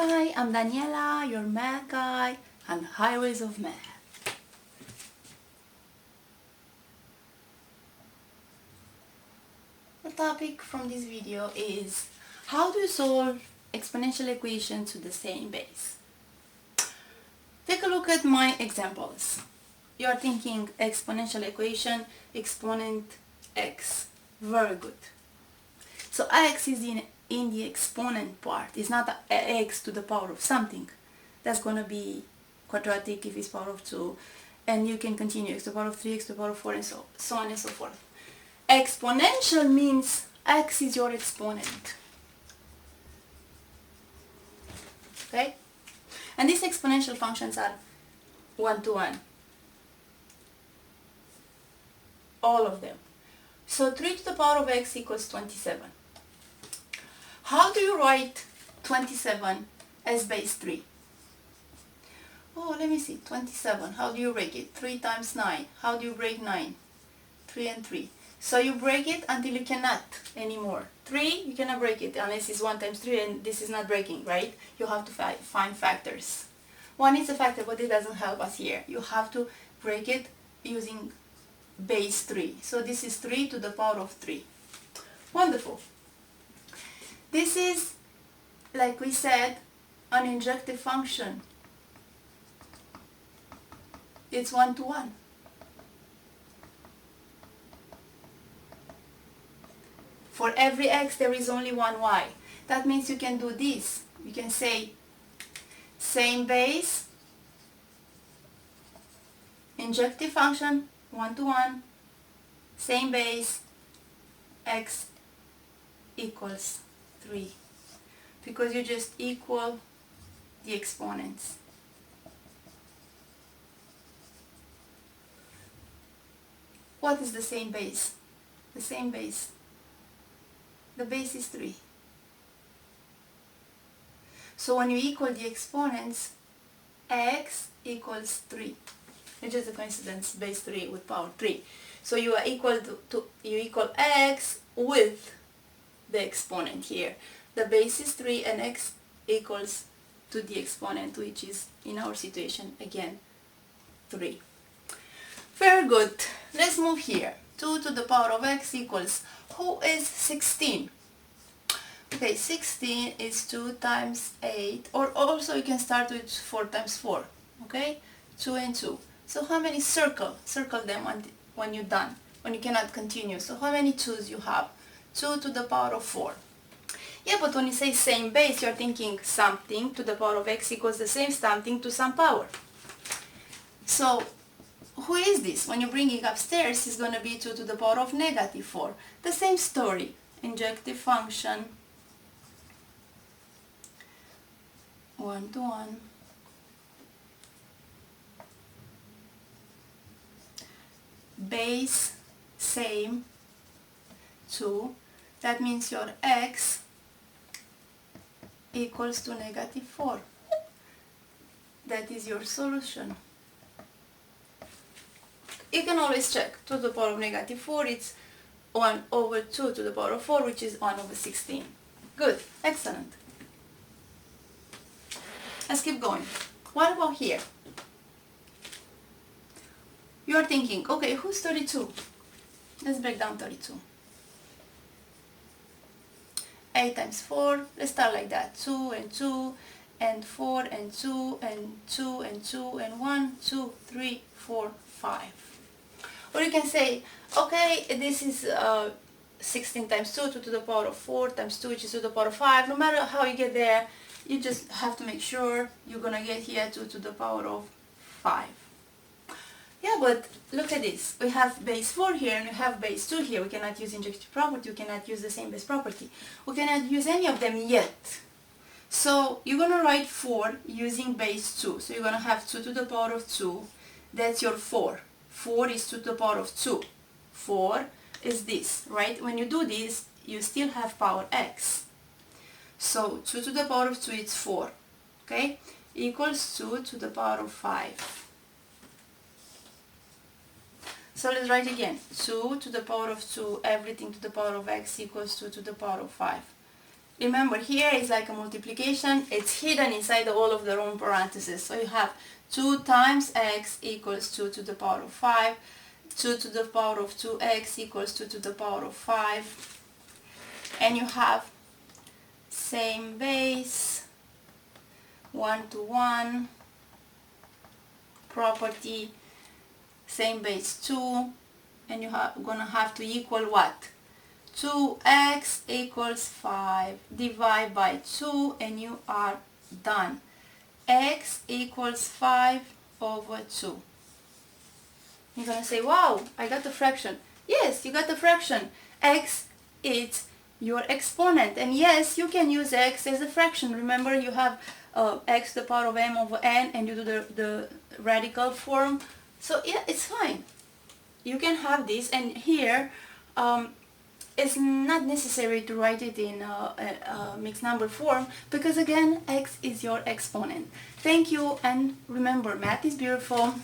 Hi, I'm Daniela, your math guy on Highways of Math. The topic from this video is how do you solve exponential equations to the same base? Take a look at my examples. You're thinking exponential equation, exponent x. Very good. So x is in the exponent part. It's not x to the power of something. That's going to be quadratic if it's power of 2. And you can continue x to the power of 3, x to the power of 4, and so on and so forth. Exponential means x is your exponent. Okay? And these exponential functions are one-to-one. All of them. So 3 to the power of x equals 27. How do you write 27 as base 3? Oh, let me see. 27. How do you break it? 3 times 9. How do you break 9? 3 and 3. So you break it until you cannot anymore. 3, you cannot break it unless it's 1 times 3 and this is not breaking, right? You have to find factors. 1 is a factor, but it doesn't help us here. You have to break it using base 3. So this is 3 to the power of 3. Wonderful. This is, like we said, an injective function. It's one-to-one. For every x there is only one y. That means you can do this. You can say same base, injective function, one-to-one, same base, x equals 3. Because you just equal the exponents. What is the same base? The same base. The base is 3. So when you equal the exponents, x equals 3. It's just a coincidence, base 3 with power 3. So you are equal you equal x with the exponent here. The base is 3 and x equals to the exponent, which is in our situation again 3. Very good. Let's move here. 2 to the power of x equals, who is 16? Okay, 16 is 2 times 8, or also you can start with 4 times 4, okay? 2 and 2. So how many circle them when you're done, when you cannot continue. So how many 2's you have? 2 to the power of 4. Yeah, but when you say same base, you're thinking something to the power of x equals the same something to some power. So who is this? When you bring it upstairs, it's going to be 2 to the power of negative 4. The same story. Injective function, one-to-one. Base, same, 2. That means your x equals to negative 4. That is your solution. You can always check. 2 to the power of negative 4, it's 1 over 2 to the power of 4, which is 1 over 16. Good. Excellent. Let's keep going. What about here? You're thinking, okay, who's 32? Let's break down 32. 8 times 4, let's start like that. 2 and 2 and 4 and 2 and 2 and 2 and 1, 2, 3, 4, 5. Or you can say, okay, this is 16 times 2, 2 to the power of 4 times 2, which is to the power of 5. No matter how you get there, you just have to make sure you're going to get here 2 to the power of 5. Yeah, but look at this. We have base 4 here and we have base 2 here. We cannot use injective property. We cannot use the same base property. We cannot use any of them yet. So you're going to write 4 using base 2. So you're going to have 2 to the power of 2. That's your 4. 4 is 2 to the power of 2. 4 is this, right? When you do this, you still have power x. So 2 to the power of 2 is 4. Okay? Equals 2 to the power of 5. So let's write again. 2 to the power of 2, everything to the power of x equals 2 to the power of 5. remember here is like a multiplication, it's hidden inside all of their own parentheses. So you have 2 times x equals 2 to the power of 5, 2 to the power of 2x equals 2 to the power of 5, and you have same base, 1-to-1 property, same base 2, and you're gonna have to equal what? 2x equals 5, divide by 2, and you are done. X equals 5 over 2. You're gonna say, wow, I got the fraction. Yes, you got the fraction. X is your exponent, and yes, you can use x as a fraction. Remember, you have x to the power of m over n, and you do the radical form. So yeah, it's fine. You can have this, and here it's not necessary to write it in a mixed number form, because again, x is your exponent. Thank you, and remember, math is beautiful.